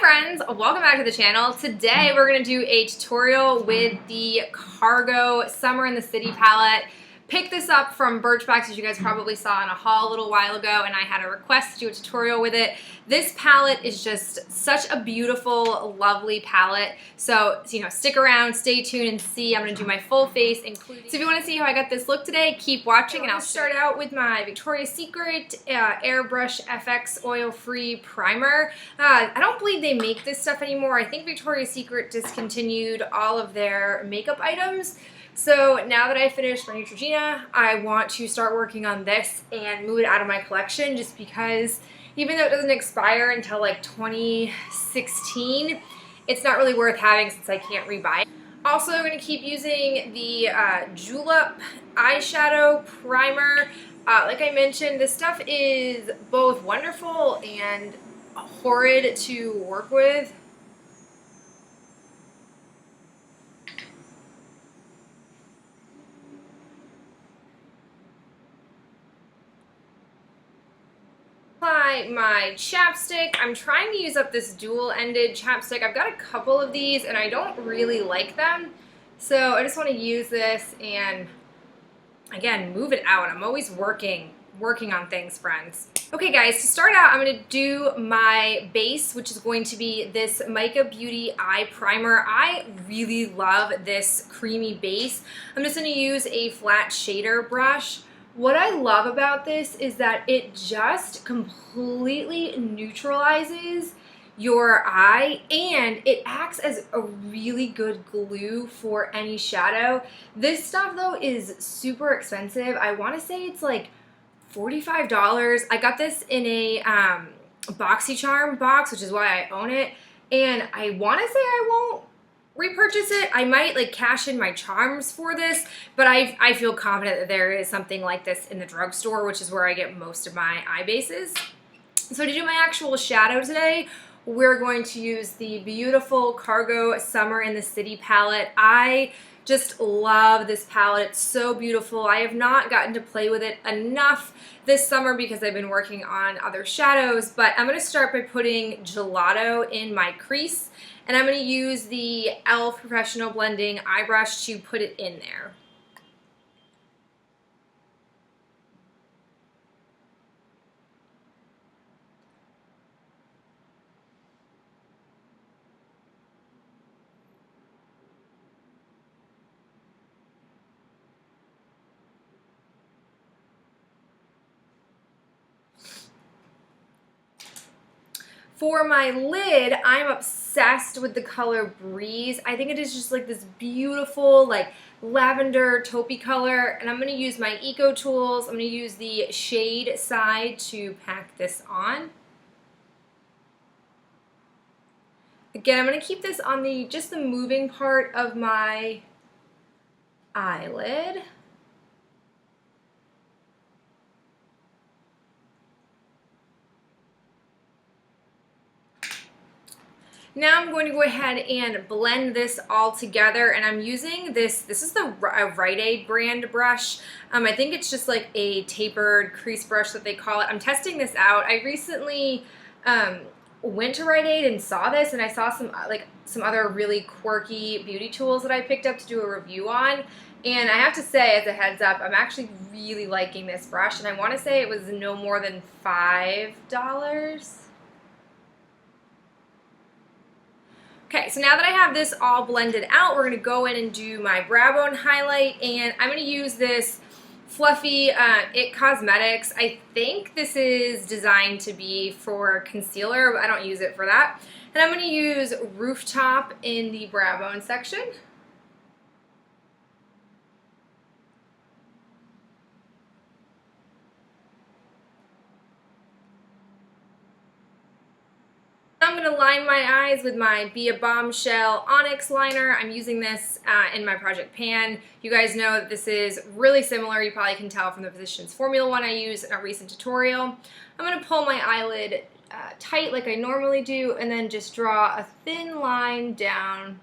friends, welcome back to the channel. Today we're going to do a tutorial with the Cargo Summer in the City palette. Picked this up from Birchbox, as you guys probably saw in a haul a little while ago, and I had a request to do a tutorial with it. This palette is just such a beautiful, lovely palette. So, stick around, stay tuned, and see. I'm going to do my full face, including. So if you want to see how I got this look today, keep watching, and I'll start out with my Victoria's Secret Airbrush FX Oil-Free Primer. I don't believe they make this stuff anymore. I think Victoria's Secret discontinued all of their makeup items. So now that I finished my Neutrogena, I want to start working on this and move it out of my collection, just because even though it doesn't expire until like 2016, it's not really worth having since I can't rebuy it. Also, I'm going to keep using the Julep Eyeshadow Primer. Like I mentioned, this stuff is both wonderful and horrid to work with. My chapstick. I'm trying to use up this dual-ended chapstick. I've got a couple of these and I don't really like them, so I just want to use this and again move it out. I'm always working on things, friends. Okay guys, to start out I'm going to do my base, which is going to be this Mica Beauty Eye Primer. I really love this creamy base. I'm just going to use a flat shader brush. What I love about this is that it just completely neutralizes your eye and it acts as a really good glue for any shadow. This stuff though is super expensive. I want to say it's like $45. I got this in a BoxyCharm box, which is why I own it, and I want to say I won't repurchase it. I might like cash in my charms for this, but I feel confident that there is something like this in the drugstore, which is where I get most of my eye bases. So to do my actual shadow today, we're going to use the beautiful Cargo Summer in the City palette. I just love this palette. It's so beautiful. I have not gotten to play with it enough this summer because I've been working on other shadows, but I'm going to start by putting Gelato in my crease, and I'm going to use the e.l.f. Professional Blending Eye Brush to put it in there. For my lid, I'm obsessed with the color Breeze. I think it is just like this beautiful, like lavender taupey color, and I'm going to use my Eco Tools. I'm going to use the shade side to pack this on. Again, I'm going to keep this on just the moving part of my eyelid. Now I'm going to go ahead and blend this all together, and I'm using this is the Rite Aid brand brush. I think it's just like a tapered crease brush that they call it. I'm testing this out. I recently went to Rite Aid and saw this, and I saw some other really quirky beauty tools that I picked up to do a review on. And I have to say, as a heads up, I'm actually really liking this brush, and I want to say it was no more than $5. Okay, so now that I have this all blended out, we're going to go in and do my brow bone highlight, and I'm going to use this fluffy IT Cosmetics. I think this is designed to be for concealer, but I don't use it for that. And I'm going to use Rooftop in the brow bone section. I'm going to line my eyes with my Be a Bombshell Onyx liner. I'm using this in my Project Pan. You guys know that this is really similar. You probably can tell from the Physicians Formula one I used in a recent tutorial. I'm going to pull my eyelid tight like I normally do, and then just draw a thin line down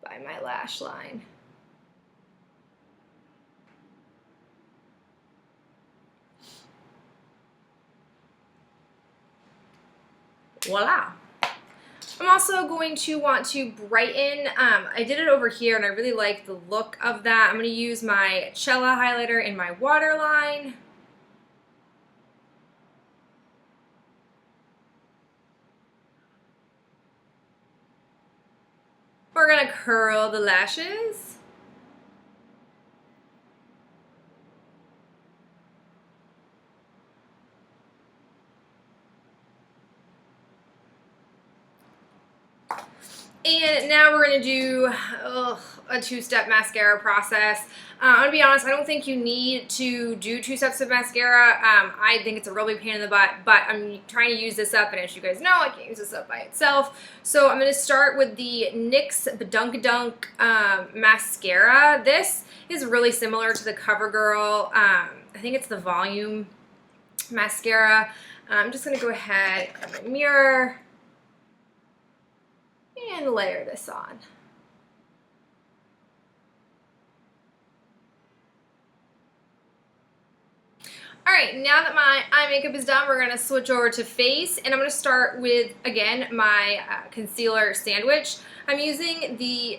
by my lash line. Voila. I'm also going to want to brighten. I did it over here and I really like the look of that. I'm going to use my Cella highlighter in my waterline. We're going to curl the lashes. And now we're going to do a two-step mascara process. I'm going to be honest, I don't think you need to do 2 steps of mascara. I think it's a really pain in the butt, but I'm trying to use this up, and as you guys know, I can't use this up by itself. So I'm going to start with the NYX Badunk mascara. This is really similar to the CoverGirl. I think it's the Volume mascara. I'm just going to go ahead, grab my mirror, and layer this on. Alright, now that my eye makeup is done, we're going to switch over to face, and I'm going to start with, again, my concealer sandwich. I'm using the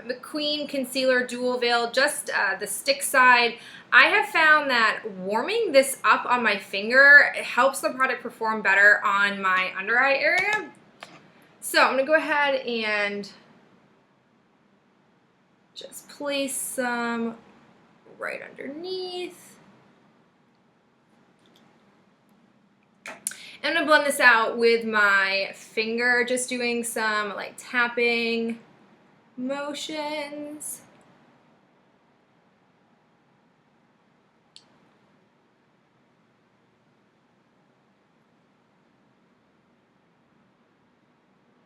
McQueen Concealer Dual Veil, just the stick side. I have found that warming this up on my finger helps the product perform better on my under eye area. So I'm going to go ahead and just place some right underneath. I'm going to blend this out with my finger, just doing some like tapping motions.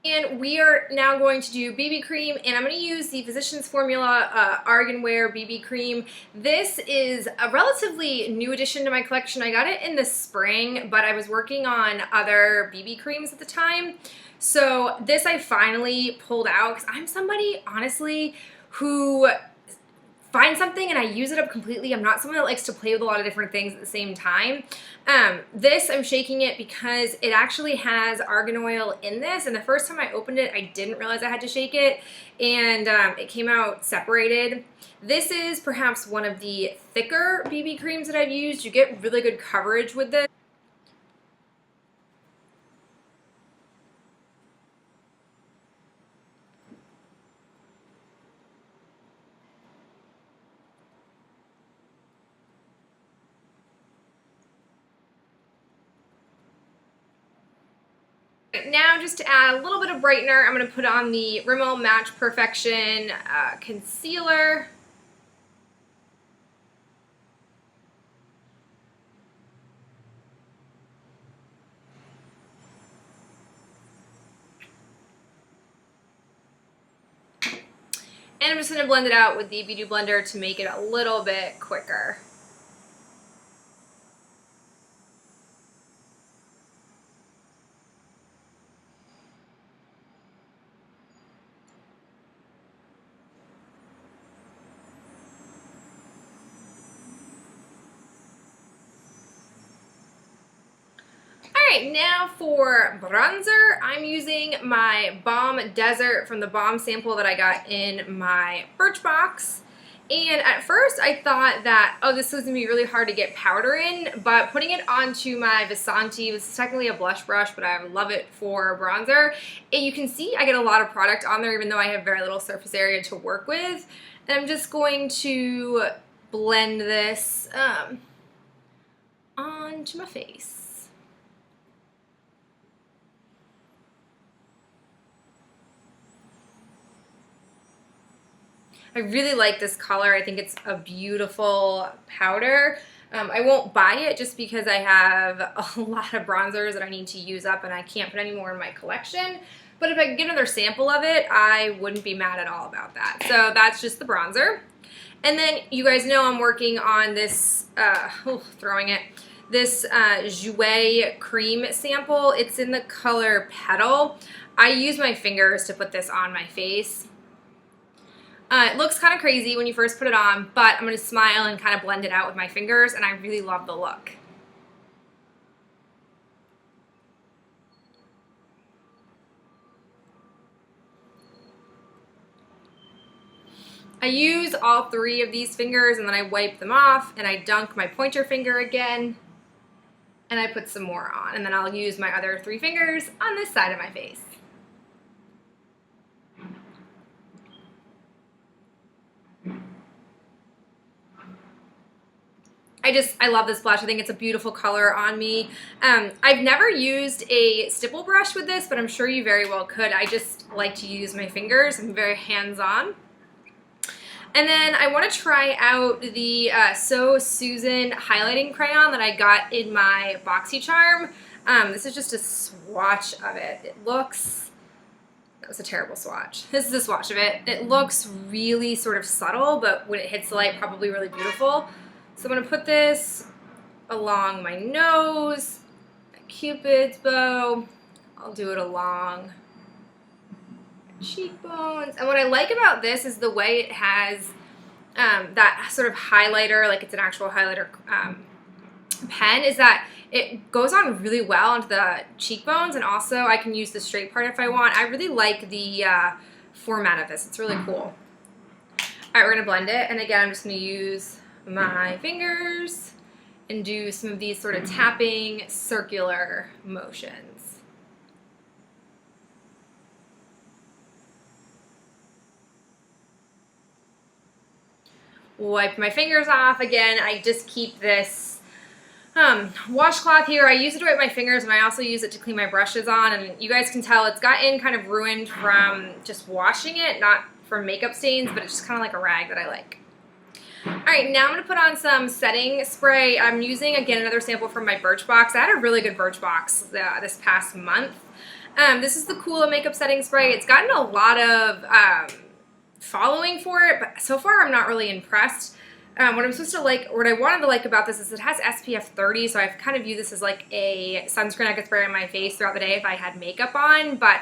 And we are now going to do BB cream, and I'm going to use the Physicians Formula Argan Wear BB cream. This is a relatively new addition to my collection. I got it in the spring, but I was working on other BB creams at the time. So this I finally pulled out because I'm somebody, honestly, who find something and I use it up completely. I'm not someone that likes to play with a lot of different things at the same time. This, I'm shaking it because it actually has argan oil in this, and the first time I opened it, I didn't realize I had to shake it, and it came out separated. This is perhaps one of the thicker BB creams that I've used. You get really good coverage with this. Now, just to add a little bit of brightener, I'm going to put on the Rimmel Match Perfection concealer. And I'm just going to blend it out with the Beauty Blender to make it a little bit quicker. Alright, now for bronzer, I'm using my Balm Desert from the Balm sample that I got in my Birchbox. And at first I thought that, oh, this was going to be really hard to get powder in, but putting it onto my Vasanti, this is technically a blush brush, but I love it for bronzer. And you can see I get a lot of product on there even though I have very little surface area to work with. And I'm just going to blend this onto my face. I really like this color. I think it's a beautiful powder. I won't buy it just because I have a lot of bronzers that I need to use up and I can't put any more in my collection. But if I could get another sample of it, I wouldn't be mad at all about that. So that's just the bronzer. And then you guys know I'm working on this, this Jouer cream sample. It's in the color Petal. I use my fingers to put this on my face. It looks kind of crazy when you first put it on, but I'm going to smile and kind of blend it out with my fingers, and I really love the look. I use all 3 of these fingers and then I wipe them off and I dunk my pointer finger again and I put some more on, and then I'll use my other 3 fingers on this side of my face. I love this blush. I think it's a beautiful color on me. I've never used a stipple brush with this, but I'm sure you very well could. I just like to use my fingers. I'm very hands-on. And then I want to try out the So Susan highlighting crayon that I got in my BoxyCharm. This is just a swatch of it. It looks... That was a terrible swatch. This is a swatch of it. It looks really sort of subtle, but when it hits the light, probably really beautiful. So I'm going to put this along my nose, my Cupid's bow. I'll do it along my cheekbones. And what I like about this is the way it has that sort of highlighter, like it's an actual highlighter pen, is that it goes on really well onto the cheekbones, and also I can use the straight part if I want. I really like the format of this. It's really cool. All right, we're going to blend it, and again, I'm just going to use my fingers and do some of these sort of tapping circular motions. Wipe my fingers off. Again, I just keep this washcloth here. I use it to wipe my fingers, and I also use it to clean my brushes on, and you guys can tell it's gotten kind of ruined from just washing it, not from makeup stains, but it's just kind of like a rag that I like. Alright, now I'm going to put on some setting spray. I'm using, again, another sample from my Birchbox. I had a really good Birchbox this past month. This is the Coola Makeup Setting Spray. It's gotten a lot of following for it, but so far I'm not really impressed. What I'm supposed to like, or what I wanted to like about this is it has SPF 30, so I've kind of viewed this as like a sunscreen I could spray on my face throughout the day if I had makeup on, but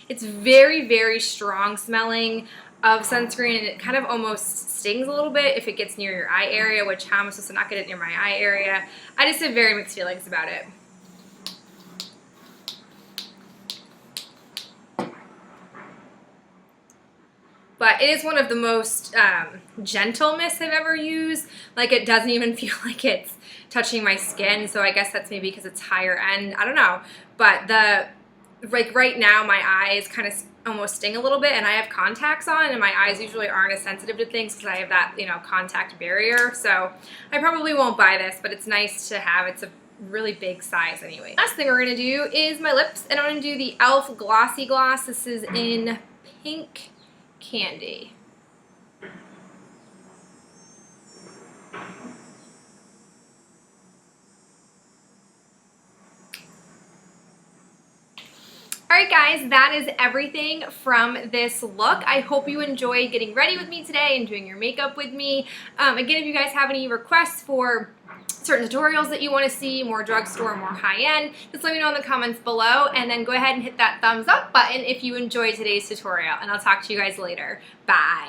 it's very, very strong smelling of sunscreen, and it kind of almost stings a little bit if it gets near your eye area, which how am I supposed to not get it near my eye area? I just have very mixed feelings about it. But it is one of the most gentle mists I've ever used. Like, it doesn't even feel like it's touching my skin, so I guess that's maybe because it's higher end. I don't know. But like right now, my eyes kind of almost sting a little bit, and I have contacts on, and my eyes usually aren't as sensitive to things because I have that, you know, contact barrier. So I probably won't buy this, but it's nice to have. It's a really big size anyway. Last thing we're going to do is my lips, and I'm going to do the e.l.f. Glossy Gloss. This is in Pink Candy. Alright guys, that is everything from this look. I hope you enjoyed getting ready with me today and doing your makeup with me. Again, if you guys have any requests for certain tutorials that you want to see, more drugstore, more high-end, just let me know in the comments below, and then go ahead and hit that thumbs up button if you enjoyed today's tutorial, and I'll talk to you guys later. Bye!